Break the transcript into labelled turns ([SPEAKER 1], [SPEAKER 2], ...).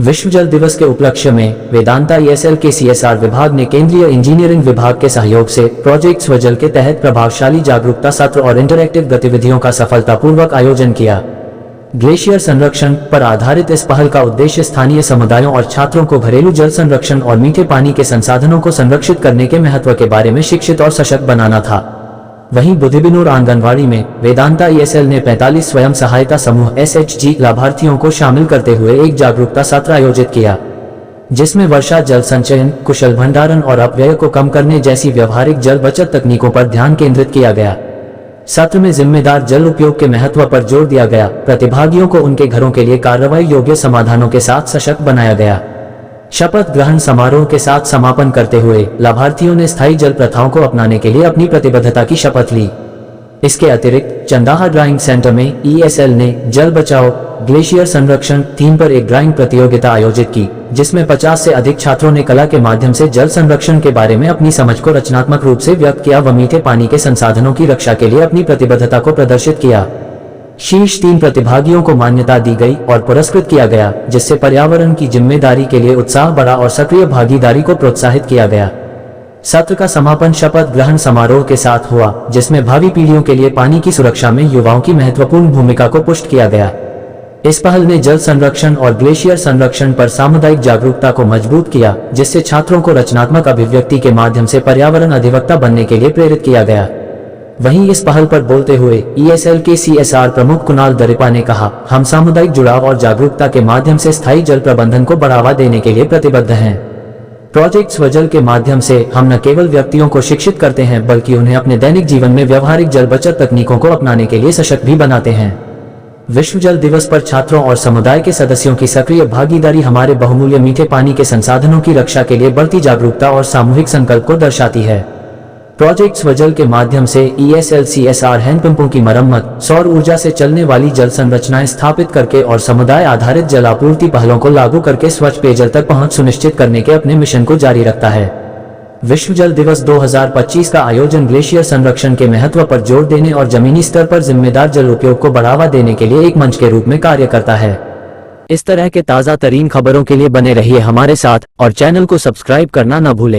[SPEAKER 1] विश्व जल दिवस के उपलक्ष्य में वेदांता ESL के CSR विभाग ने केंद्रीय इंजीनियरिंग विभाग के सहयोग से प्रोजेक्ट स्वजल के तहत प्रभावशाली जागरूकता सत्र और इंटरैक्टिव गतिविधियों का सफलतापूर्वक आयोजन किया। ग्लेशियर संरक्षण पर आधारित इस पहल का उद्देश्य स्थानीय समुदायों और छात्रों को घरेलू जल संरक्षण और मीठे पानी के संसाधनों को संरक्षित करने के महत्व के बारे में शिक्षित और सशक्त बनाना था। वहीं बुधिबिनूर आंगनवाड़ी में वेदांता ESL ने 45 स्वयं सहायता समूह SHG लाभार्थियों को शामिल करते हुए एक जागरूकता सत्र आयोजित किया, जिसमें वर्षा जल संचयन, कुशल भंडारण और अपव्यय को कम करने जैसी व्यवहारिक जल बचत तकनीकों पर ध्यान केंद्रित किया गया। सत्र में जिम्मेदार जल उपयोग के महत्व पर जोर दिया गया। प्रतिभागियों को उनके घरों के लिए कार्रवाई योग्य समाधानों के साथ सशक्त बनाया गया। शपथ ग्रहण समारोह के साथ समापन करते हुए लाभार्थियों ने स्थायी जल प्रथाओं को अपनाने के लिए अपनी प्रतिबद्धता की शपथ ली। इसके अतिरिक्त चंदाहा ड्राइंग सेंटर में ESL ने जल बचाओ ग्लेशियर संरक्षण थीम पर एक ड्राइंग प्रतियोगिता आयोजित की, जिसमें 50 से अधिक छात्रों ने कला के माध्यम से जल संरक्षण के बारे में अपनी समझ को रचनात्मक रूप से व्यक्त किया व मीठे पानी के संसाधनों की रक्षा के लिए अपनी प्रतिबद्धता को प्रदर्शित किया। शीर्ष 3 प्रतिभागियों को मान्यता दी गई और पुरस्कृत किया गया, जिससे पर्यावरण की जिम्मेदारी के लिए उत्साह बढ़ा और सक्रिय भागीदारी को प्रोत्साहित किया गया। सत्र का समापन शपथ ग्रहण समारोह के साथ हुआ, जिसमें भावी पीढ़ियों के लिए पानी की सुरक्षा में युवाओं की महत्वपूर्ण भूमिका को पुष्ट किया गया। इस पहल ने जल संरक्षण और ग्लेशियर संरक्षण पर सामुदायिक जागरूकता को मजबूत किया, जिससे छात्रों को रचनात्मक अभिव्यक्ति के माध्यम से पर्यावरण अधिवक्ता बनने के लिए प्रेरित किया गया। वहीं इस पहल पर बोलते हुए ESL के CSR प्रमुख कुणाल दरिपा ने कहा, हम सामुदायिक जुड़ाव और जागरूकता के माध्यम से स्थायी जल प्रबंधन को बढ़ावा देने के लिए प्रतिबद्ध हैं। प्रोजेक्ट स्वजल के माध्यम से हम न केवल व्यक्तियों को शिक्षित करते हैं, बल्कि उन्हें अपने दैनिक जीवन में व्यवहारिक जल बचत तकनीकों को अपनाने के लिए सशक्त भी बनाते हैं। विश्व जल दिवस पर छात्रों और समुदाय के सदस्यों की सक्रिय भागीदारी हमारे बहुमूल्य मीठे पानी के संसाधनों की रक्षा के लिए बढ़ती जागरूकता और सामूहिक संकल्प को दर्शाती है। प्रोजेक्ट स्वजल के माध्यम से ESL CSR हैंडपंपों की मरम्मत, सौर ऊर्जा से चलने वाली जल संरचनाएं स्थापित करके और समुदाय आधारित जल आपूर्ति पहलों को लागू करके स्वच्छ पेयजल तक पहुंच सुनिश्चित करने के अपने मिशन को जारी रखता है। विश्व जल दिवस 2025 का आयोजन ग्लेशियर संरक्षण के महत्व पर जोर देने और जमीनी स्तर पर जिम्मेदार जल उपयोग को बढ़ावा देने के लिए एक मंच के रूप में कार्य करता है। इस तरह के ताज़ा तरीन खबरों के लिए बने रहिए हमारे साथ और चैनल को सब्सक्राइब करना न भूलें।